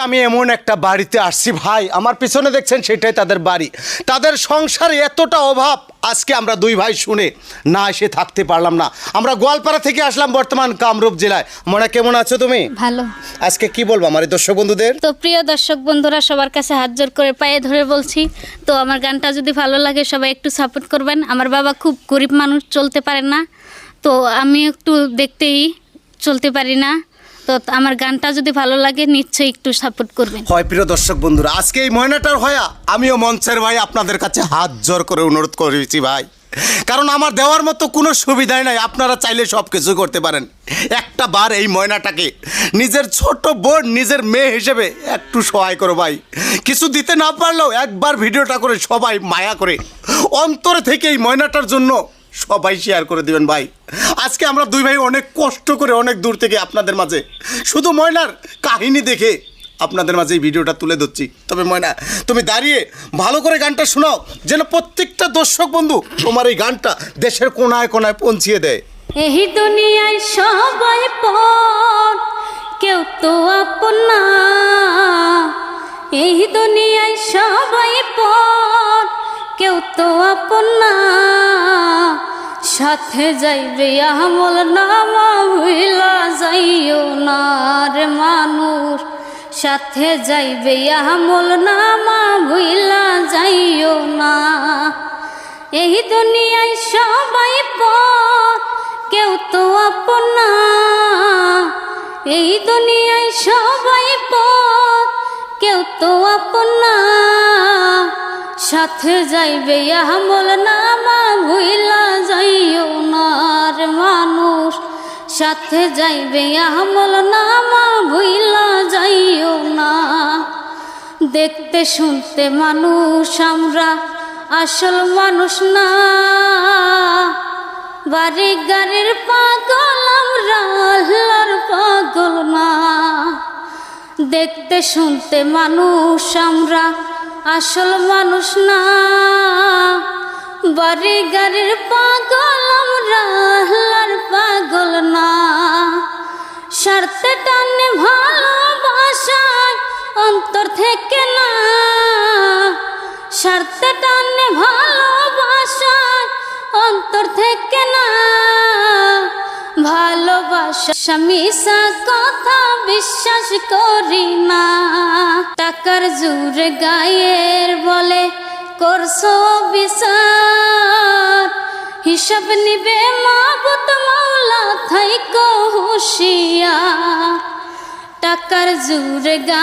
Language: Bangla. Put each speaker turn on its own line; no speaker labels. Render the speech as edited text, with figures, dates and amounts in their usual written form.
আমি এমন একটা বাড়িতে আসছি ভাই, আমার পিছনে দেখছেন সেটাই তাদের বাড়ি। তাদের সংসারে এতটা অভাব, আজকে আমরা দুই ভাই শুনে না এসে থাকতে পারলাম না। আমরা গোয়ালপাড়া থেকে আসলাম, বর্তমান কামরূপ জেলায়। মনে কেমন আছো তুমি?
ভালো।
আজকে কি বলবো আমার এই দর্শক বন্ধুদের?
তো প্রিয় দর্শক বন্ধুরা, সবার কাছে হাত জোর করে পায়ে ধরে বলছি, তো আমার গানটা যদি ভালো লাগে সবাই একটু সাপোর্ট করবেন। আমার বাবা খুব গরিব মানুষ, চলতে পারেন না, তো আমি একটু দেখতেই চলতে পারি না, তো আমার গানটা যদি ভালো লাগে নিশ্চয়ই একটু সাপোর্ট করবেন।
হয় প্রিয় দর্শক বন্ধুরা, আজকে এই ময়নাটার হয়া আমিও মঞ্চের ভাই আপনাদের কাছে হাত জোর করে অনুরোধ করেছি ভাই, কারণ আমার দেওয়ার মতো কোনো সুবিধাই নাই। আপনারা চাইলে সব কিছু করতে পারেন। একটা বার এই ময়নাটাকে নিজের ছোট বোন, নিজের মেয়ে হিসেবে একটু সহায় করো ভাই। কিছু দিতে না পারলেও একবার ভিডিওটা করে সবাই মায়া করে অন্তরে থেকে এই ময়নাটার জন্য সবাই শেয়ার করে দিবেন ভাই। আজকে আমরা দুই ভাই অনেক কষ্ট করে অনেক দূর থেকে আপনাদের মাঝে শুধু ময়নার কাহিনী দেখে আপনাদের মাঝে এই ভিডিওটা তুলে ধরছি। তবে ময়না, তুমি দাঁড়িয়ে ভালো করে গানটা শোনাও, যেন প্রত্যেকটা দর্শক বন্ধু তোমার এই গানটা দেশের কোনায় কোনায় পৌঁছিয়ে দেয়।
এই দুনিয়ায় সবাই পর, কেউ তো আপন না। এই দুনিয়ায় সবাই পর, কেউ তো আপন না। সাথে যাইবে আমল নামা, ভুইলা যাইও না রে মানুষ। সাথে যাইবে আমল নামা, ভুইলা যাইও না। এই দুনিয়ায় সবাই পর, কেউ তো আপন না। এই দুনিয়ায় সবাই পর, কেউ তো আপন না। সাথে যাইবে আমল নামা, ভুইলা যাইও না রে মানুষ। সাথে যাইবে আমল নামা, ভুইলা যাইও না। দেখতে শুনতে মানুষ আমরা, আসল মানুষ না। বাড়ি গাড়ির পাগল আমরা, আল্লাহর পাগল না। দেখতে শুনতে মানুষ আমরা, আসল মানুষ না। বাড়ি গাড়ির পাগল আমরা, আল্লাহর পাগল না। স্বার্থে টানে ভালোবাসায় অন্তর থেকে না। স্বার্থে টানে ভালোবাসায় অন্তর থেকে না। ভালোবাসা মিশা কথা বিশ্বাস করি না। টাকার জোরে গায়ের বলে করছো বিচার, হিসাব নিবে মাবুদ মাওলা, থাইকো হুঁশিয়ার। টাকার জোরে গায়ে